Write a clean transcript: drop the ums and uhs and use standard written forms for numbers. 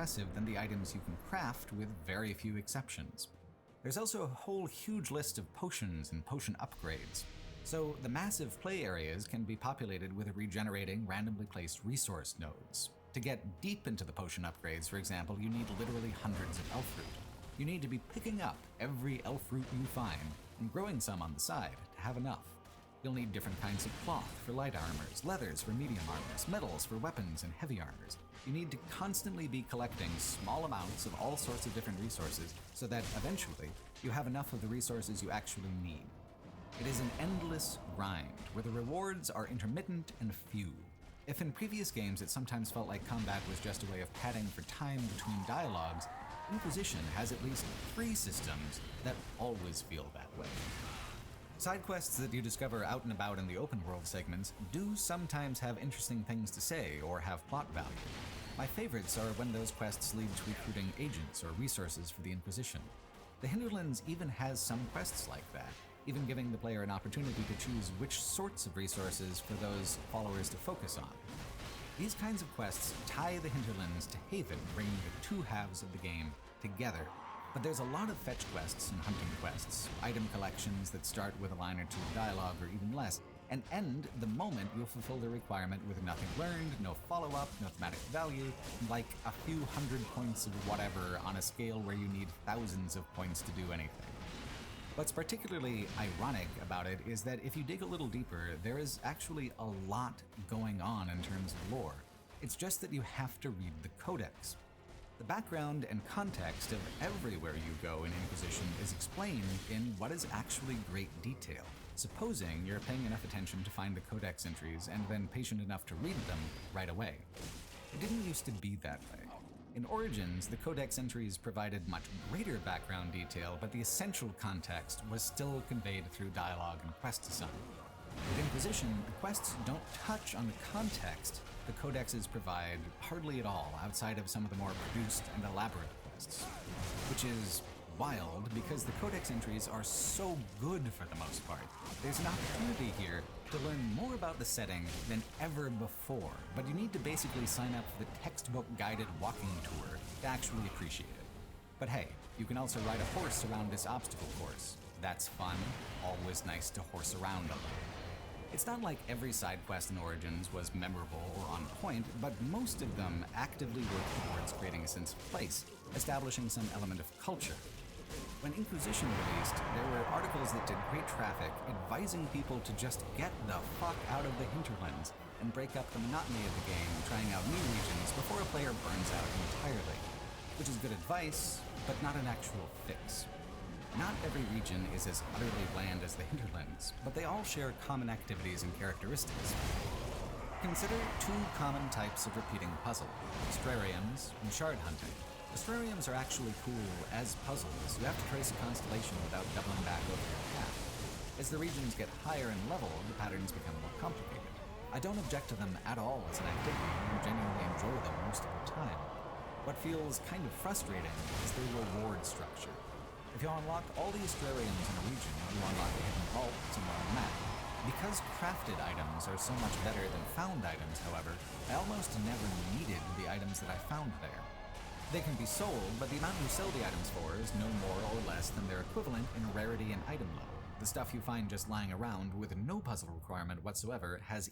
impressive than the items you can craft, with very few exceptions. There's also a whole huge list of potions and potion upgrades. So the massive play areas can be populated with regenerating, randomly placed resource nodes. To get deep into the potion upgrades, for example, you need literally hundreds of elf fruit. You need to be picking up every elf fruit you find and growing some on the side to have enough. You'll need different kinds of cloth for light armors, leathers for medium armors, metals for weapons and heavy armors. You need to constantly be collecting small amounts of all sorts of different resources so that eventually you have enough of the resources you actually need. It is an endless grind where the rewards are intermittent and few. If in previous games it sometimes felt like combat was just a way of padding for time between dialogues, Inquisition has at least 3 systems that always feel that way. Side quests that you discover out and about in the open world segments do sometimes have interesting things to say or have plot value. My favorites are when those quests lead to recruiting agents or resources for the Inquisition. The Hinterlands even has some quests like that, even giving the player an opportunity to choose which sorts of resources for those followers to focus on. These kinds of quests tie the Hinterlands to Haven, bringing the two halves of the game together. But there's a lot of fetch quests and hunting quests, item collections that start with a line or two of dialogue or even less, and end the moment you'll fulfill the requirement with nothing learned, no follow-up, no thematic value, like a few hundred points of whatever on a scale where you need thousands of points to do anything. What's particularly ironic about it is that if you dig a little deeper, there is actually a lot going on in terms of lore. It's just that you have to read the Codex. The background and context of everywhere you go in Inquisition is explained in what is actually great detail, supposing you're paying enough attention to find the Codex entries and then patient enough to read them right away. It didn't used to be that way. In Origins, the Codex entries provided much greater background detail, but the essential context was still conveyed through dialogue and quest design. With Inquisition, the quests don't touch on the context the codexes provide hardly at all outside of some of the more produced and elaborate quests. Which is wild because the codex entries are so good for the most part. There's an opportunity here to learn more about the setting than ever before, but you need to basically sign up for the textbook guided walking tour to actually appreciate it. But hey, you can also ride a horse around this obstacle course. That's fun, always nice to horse around a little. It's not like every side quest in Origins was memorable or on point, but most of them actively work towards creating a sense of place, establishing some element of culture. When Inquisition released, there were articles that did great traffic advising people to just get the fuck out of the Hinterlands and break up the monotony of the game, trying out new regions before a player burns out entirely. Which is good advice, but not an actual fix. Not every region is as utterly bland as the Hinterlands, but they all share common activities and characteristics. Consider two common types of repeating puzzle, astrariums and shard hunting. Astrariums are actually cool as puzzles. You have to trace a constellation without doubling back over your path. As the regions get higher in level, the patterns become more complicated. I don't object to them at all as an activity and genuinely enjoy them most of the time. What feels kind of frustrating is the reward structure. If you unlock all the astrariums in a region, you unlock a hidden vault somewhere on the map. Because crafted items are so much better than found items, however, I almost never needed the items that I found there. They can be sold, but the amount you sell the items for is no more or less than their equivalent in rarity and item level. The stuff you find just lying around with no puzzle requirement whatsoever has